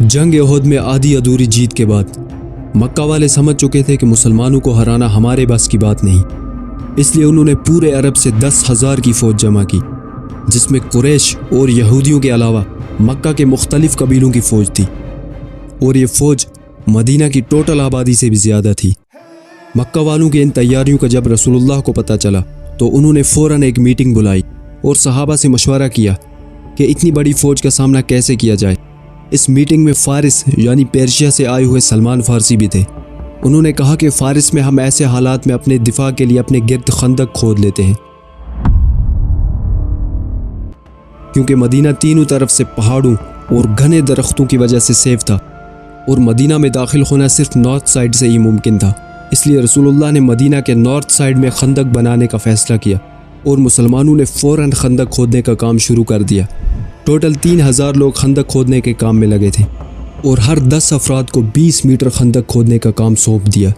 جنگ احد میں آدھی ادھوری جیت کے بعد مکہ والے سمجھ چکے تھے کہ مسلمانوں کو ہرانا ہمارے بس کی بات نہیں، اس لیے انہوں نے پورے عرب سے 10,000 کی فوج جمع کی، جس میں قریش اور یہودیوں کے علاوہ مکہ کے مختلف قبیلوں کی فوج تھی، اور یہ فوج مدینہ کی ٹوٹل آبادی سے بھی زیادہ تھی۔ مکہ والوں کی ان تیاریوں کا جب رسول اللہ کو پتہ چلا تو انہوں نے فوراً ایک میٹنگ بلائی اور صحابہ سے مشورہ کیا کہ اتنی بڑی فوج کا سامنا کیسے کیا جائے۔ اس میٹنگ میں فارس یعنی پیرشیا سے آئے ہوئے سلمان فارسی بھی تھے۔ انہوں نے کہا کہ فارس میں ہم ایسے حالات میں اپنے دفاع کے لیے اپنے گرد خندق کھود لیتے ہیں، کیونکہ مدینہ تینوں طرف سے پہاڑوں اور گھنے درختوں کی وجہ سے سیف تھا، اور مدینہ میں داخل ہونا صرف نارتھ سائڈ سے ہی ممکن تھا۔ اس لیے رسول اللہ نے مدینہ کے نارتھ سائڈ میں خندق بنانے کا فیصلہ کیا، اور مسلمانوں نے فوراً خندق کھودنے کا کام شروع کر دیا۔ ٹوٹل 3,000 لوگ خندق کھودنے کے کام میں لگے تھے، اور ہر 10 افراد کو 20 میٹر خندق کھودنے کا کام سونپ دیا،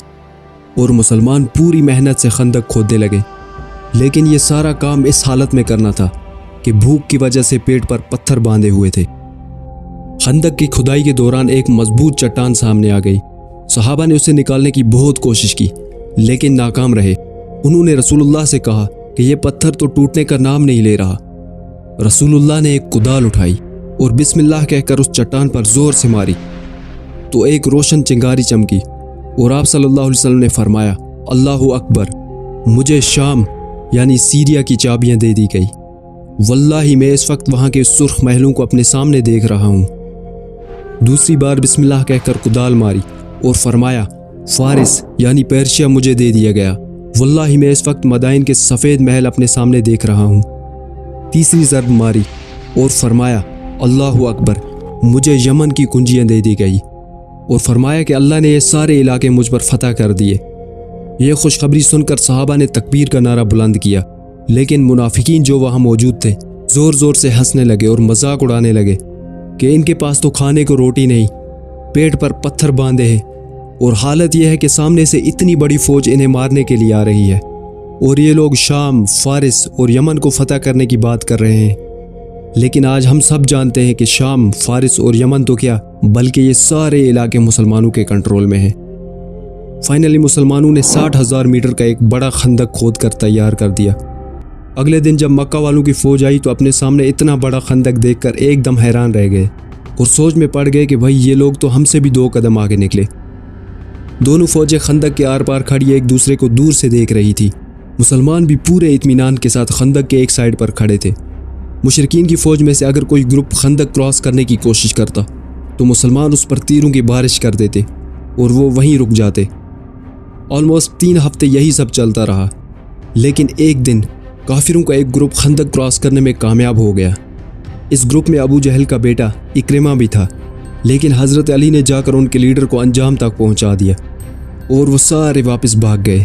اور مسلمان پوری محنت سے خندق کھودنے لگے۔ لیکن یہ سارا کام اس حالت میں کرنا تھا کہ بھوک کی وجہ سے پیٹ پر پتھر باندھے ہوئے تھے۔ خندق کی کھدائی کے دوران ایک مضبوط چٹان سامنے آ گئی۔ صحابہ نے اسے نکالنے کی بہت کوشش کی لیکن ناکام رہے۔ انہوں نے رسول اللہ سے کہا کہ یہ پتھر تو ٹوٹنے کا نام نہیں لے رہا۔ رسول اللہ نے ایک کدال اٹھائی اور بسم اللہ کہہ کر اس چٹان پر زور سے ماری تو ایک روشن چنگاری چمکی، اور آپ صلی اللہ علیہ وسلم نے فرمایا، اللہ اکبر، مجھے شام یعنی سیریا کی چابیاں دے دی گئی۔ واللہ میں اس وقت وہاں کے سرخ محلوں کو اپنے سامنے دیکھ رہا ہوں۔ دوسری بار بسم اللہ کہہ کر کدال ماری اور فرمایا، فارس یعنی پیرشیا مجھے دے دیا گیا۔ واللہ میں اس وقت مدائن کے سفید محل اپنے سامنے دیکھ رہا ہوں۔ تیسری ضرب ماری اور فرمایا، اللہ اکبر، مجھے یمن کی کنجیاں دے دی گئی، اور فرمایا کہ اللہ نے یہ سارے علاقے مجھ پر فتح کر دیے۔ یہ خوشخبری سن کر صحابہ نے تکبیر کا نعرہ بلند کیا، لیکن منافقین جو وہاں موجود تھے زور زور سے ہنسنے لگے اور مذاق اڑانے لگے کہ ان کے پاس تو کھانے کو روٹی نہیں، پیٹ پر پتھر باندھے ہیں، اور حالت یہ ہے کہ سامنے سے اتنی بڑی فوج انہیں مارنے کے لیے آ رہی ہے، اور یہ لوگ شام، فارس اور یمن کو فتح کرنے کی بات کر رہے ہیں۔ لیکن آج ہم سب جانتے ہیں کہ شام، فارس اور یمن تو کیا بلکہ یہ سارے علاقے مسلمانوں کے کنٹرول میں ہیں۔ فائنلی مسلمانوں نے 60,000 میٹر کا ایک بڑا خندق کھود کر تیار کر دیا۔ اگلے دن جب مکہ والوں کی فوج آئی تو اپنے سامنے اتنا بڑا خندق دیکھ کر ایک دم حیران رہ گئے اور سوچ میں پڑ گئے کہ بھائی یہ لوگ تو ہم سے بھی 2 قدم آگے نکلے۔ دونوں فوجیں خندق کے آر پار کھڑی ایک دوسرے کو دور سے دیکھ رہی تھی۔ مسلمان بھی پورے اطمینان کے ساتھ خندق کے ایک سائڈ پر کھڑے تھے۔ مشرکین کی فوج میں سے اگر کوئی گروپ خندق کراس کرنے کی کوشش کرتا تو مسلمان اس پر تیروں کی بارش کر دیتے اور وہ وہیں رک جاتے۔ آلموسٹ 3 ہفتے یہی سب چلتا رہا، لیکن ایک دن کافروں کا ایک گروپ خندق کراس کرنے میں کامیاب ہو گیا۔ اس گروپ میں ابو جہل کا بیٹا اکرمہ بھی تھا، لیکن حضرت علی نے جا کر ان کے لیڈر کو انجام تک پہنچا دیا اور وہ سارے واپس بھاگ گئے۔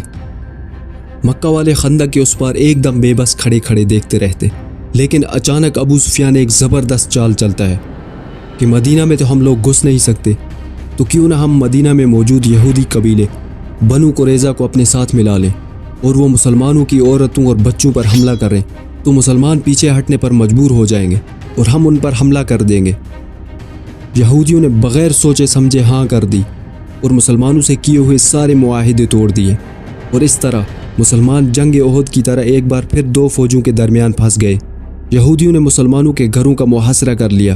مکہ والے خندق کے اس پار ایک دم بے بس کھڑے کھڑے دیکھتے رہتے، لیکن اچانک ابو سفیان ایک زبردست چال چلتا ہے کہ مدینہ میں تو ہم لوگ گھس نہیں سکتے، تو کیوں نہ ہم مدینہ میں موجود یہودی قبیلے بنو قریظہ کو اپنے ساتھ ملا لیں، اور وہ مسلمانوں کی عورتوں اور بچوں پر حملہ کریں تو مسلمان پیچھے ہٹنے پر مجبور ہو جائیں گے اور ہم ان پر حملہ کر دیں گے۔ یہودیوں نے بغیر سوچے سمجھے ہاں کر دی اور مسلمانوں سے کیے ہوئے سارے معاہدے توڑ دیے، اور اس طرح مسلمان جنگ احد کی طرح ایک بار پھر 2 فوجوں کے درمیان پھنس گئے۔ یہودیوں نے مسلمانوں کے گھروں کا محاصرہ کر لیا،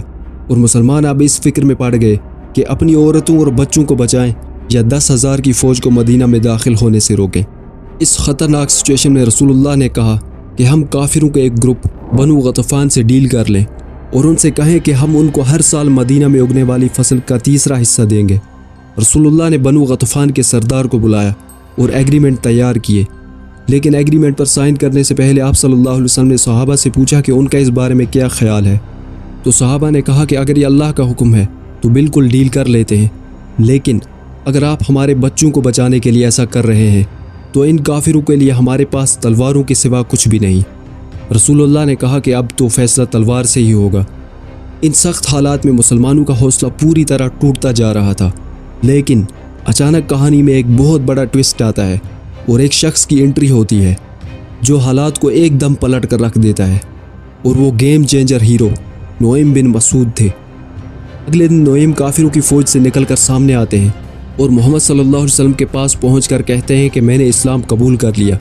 اور مسلمان اب اس فکر میں پڑ گئے کہ اپنی عورتوں اور بچوں کو بچائیں یا 10,000 کی فوج کو مدینہ میں داخل ہونے سے روکیں۔ اس خطرناک سچویشن میں رسول اللہ نے کہا کہ ہم کافروں کے ایک گروپ بنو غطفان سے ڈیل کر لیں اور ان سے کہیں کہ ہم ان کو ہر سال مدینہ میں اگنے والی فصل کا 3 حصہ دیں گے۔ رسول اللہ نے بنو غطفان کے سردار کو بلایا اور ایگریمنٹ تیار کیے، لیکن ایگریمنٹ پر سائن کرنے سے پہلے آپ صلی اللہ علیہ وسلم نے صحابہ سے پوچھا کہ ان کا اس بارے میں کیا خیال ہے، تو صحابہ نے کہا کہ اگر یہ اللہ کا حکم ہے تو بالکل ڈیل کر لیتے ہیں، لیکن اگر آپ ہمارے بچوں کو بچانے کے لیے ایسا کر رہے ہیں تو ان کافروں کے لیے ہمارے پاس تلواروں کے سوا کچھ بھی نہیں۔ رسول اللہ نے کہا کہ اب تو فیصلہ تلوار سے ہی ہوگا۔ ان سخت حالات میں مسلمانوں کا حوصلہ پوری طرح ٹوٹتا جا رہا تھا، لیکن اچانک کہانی میں ایک بہت بڑا ٹوسٹ آتا ہے اور ایک شخص کی انٹری ہوتی ہے جو حالات کو ایک دم پلٹ کر رکھ دیتا ہے، اور وہ گیم چینجر ہیرو نعیم بن مسعود تھے۔ اگلے دن نعیم کافروں کی فوج سے نکل کر سامنے آتے ہیں اور محمد صلی اللہ علیہ وسلم کے پاس پہنچ کر کہتے ہیں کہ میں نے اسلام قبول کر لیا،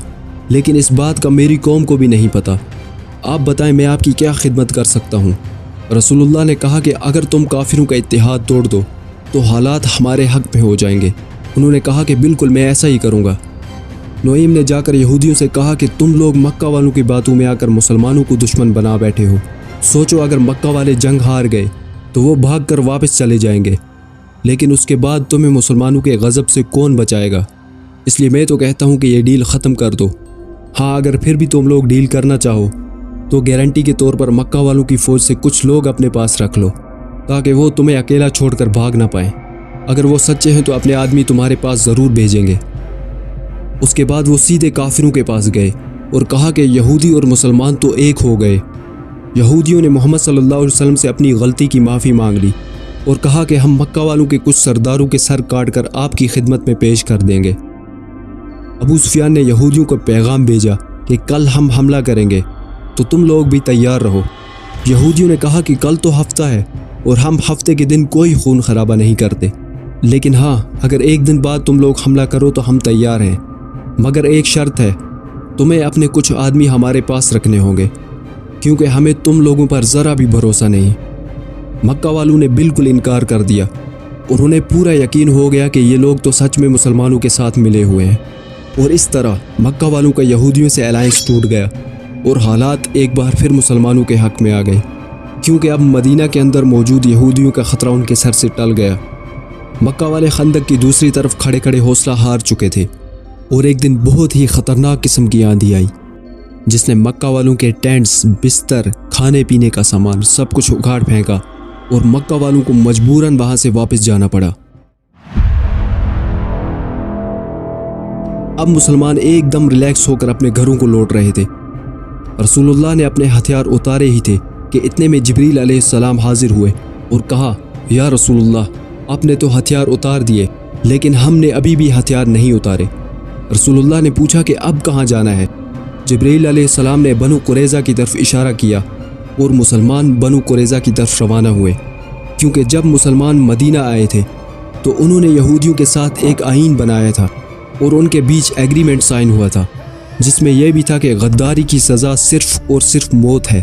لیکن اس بات کا میری قوم کو بھی نہیں پتہ۔ آپ بتائیں میں آپ کی کیا خدمت کر سکتا ہوں؟ رسول اللہ نے کہا کہ اگر تم کافروں کا اتحاد توڑ دو تو حالات ہمارے حق میں ہو جائیں گے۔ انہوں نے کہا کہ بالکل میں ایسا ہی کروں گا۔ نعیم نے جا کر یہودیوں سے کہا کہ تم لوگ مکہ والوں کی باتوں میں آ کر مسلمانوں کو دشمن بنا بیٹھے ہو۔ سوچو اگر مکہ والے جنگ ہار گئے تو وہ بھاگ کر واپس چلے جائیں گے، لیکن اس کے بعد تمہیں مسلمانوں کے غضب سے کون بچائے گا؟ اس لیے میں تو کہتا ہوں کہ یہ ڈیل ختم کر دو۔ ہاں اگر پھر بھی تم لوگ ڈیل کرنا چاہو تو گارنٹی کے طور پر مکہ والوں کی فوج سے کچھ لوگ اپنے پاس رکھ لو تاکہ وہ تمہیں اکیلا چھوڑ کر بھاگ نہ پائیں۔ اگر وہ سچے ہیں تو اپنے آدمی تمہارے پاس ضرور بھیجیں گے۔ اس کے بعد وہ سیدھے کافروں کے پاس گئے اور کہا کہ یہودی اور مسلمان تو ایک ہو گئے۔ یہودیوں نے محمد صلی اللہ علیہ وسلم سے اپنی غلطی کی معافی مانگ لی اور کہا کہ ہم مکہ والوں کے کچھ سرداروں کے سر کاٹ کر آپ کی خدمت میں پیش کر دیں گے۔ ابو سفیان نے یہودیوں کو پیغام بھیجا کہ کل ہم حملہ کریں گے تو تم لوگ بھی تیار رہو۔ یہودیوں نے کہا کہ کل تو ہفتہ ہے اور ہم ہفتے کے دن کوئی خون خرابہ نہیں کرتے، لیکن ہاں اگر ایک دن بعد تم لوگ حملہ کرو تو ہم تیار ہیں، مگر ایک شرط ہے، تمہیں اپنے کچھ آدمی ہمارے پاس رکھنے ہوں گے کیونکہ ہمیں تم لوگوں پر ذرا بھی بھروسہ نہیں۔ مکہ والوں نے بالکل انکار کر دیا اور انہیں پورا یقین ہو گیا کہ یہ لوگ تو سچ میں مسلمانوں کے ساتھ ملے ہوئے ہیں، اور اس طرح مکہ والوں کا یہودیوں سے الائنس ٹوٹ گیا اور حالات ایک بار پھر مسلمانوں کے حق میں آ گئے کیونکہ اب مدینہ کے اندر موجود یہودیوں کا خطرہ ان کے سر سے ٹل گیا۔ مکہ والے خندق کی دوسری طرف کھڑے کھڑے حوصلہ ہار چکے تھے اور ایک دن بہت ہی خطرناک قسم کی آندھی آئی جس نے مکہ والوں کے ٹینٹس، بستر، کھانے پینے کا سامان سب کچھ اکھاڑ پھینکا اور مکہ والوں کو مجبوراً وہاں سے واپس جانا پڑا۔ اب مسلمان ایک دم ریلیکس ہو کر اپنے گھروں کو لوٹ رہے تھے۔ رسول اللہ نے اپنے ہتھیار اتارے ہی تھے کہ اتنے میں جبریل علیہ السلام حاضر ہوئے اور کہا، یا رسول اللہ آپ نے تو ہتھیار اتار دیے لیکن ہم نے ابھی بھی ہتھیار نہیں اتارے۔ رسول اللہ نے پوچھا کہ اب کہاں جانا ہے؟ جبریل علیہ السلام نے بنو قریظہ کی طرف اشارہ کیا اور مسلمان بنو قریظہ کی طرف روانہ ہوئے کیونکہ جب مسلمان مدینہ آئے تھے تو انہوں نے یہودیوں کے ساتھ ایک آئین بنایا تھا اور ان کے بیچ ایگریمنٹ سائن ہوا تھا جس میں یہ بھی تھا کہ غداری کی سزا صرف اور صرف موت ہے۔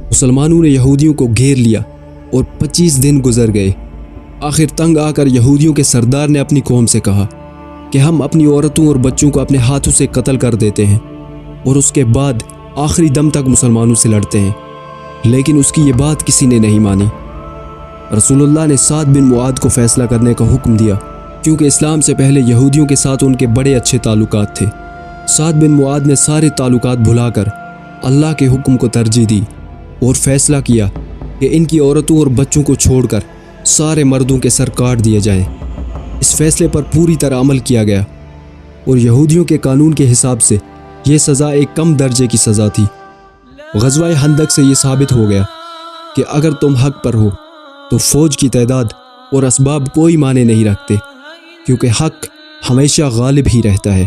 مسلمانوں نے یہودیوں کو گھیر لیا اور 25 دن گزر گئے۔ آخر تنگ آ کر یہودیوں کے سردار نے اپنی قوم سے کہا کہ ہم اپنی عورتوں اور بچوں کو اپنے ہاتھوں سے قتل کر دیتے ہیں اور اس کے بعد آخری دم تک مسلمانوں سے لڑتے ہیں، لیکن اس کی یہ بات کسی نے نہیں مانی۔ رسول اللہ نے سعد بن معاذ کو فیصلہ کرنے کا حکم دیا کیونکہ اسلام سے پہلے یہودیوں کے ساتھ ان کے بڑے اچھے تعلقات تھے۔ سعد بن معاذ نے سارے تعلقات بھلا کر اللہ کے حکم کو ترجیح دی اور فیصلہ کیا کہ ان کی عورتوں اور بچوں کو چھوڑ کر سارے مردوں کے سر کاٹ دیے جائیں۔ اس فیصلے پر پوری طرح عمل کیا گیا اور یہودیوں کے قانون کے حساب سے یہ سزا ایک کم درجے کی سزا تھی۔ غزوہ خندق سے یہ ثابت ہو گیا کہ اگر تم حق پر ہو تو فوج کی تعداد اور اسباب کوئی معنی نہیں رکھتے کیونکہ حق ہمیشہ غالب ہی رہتا ہے۔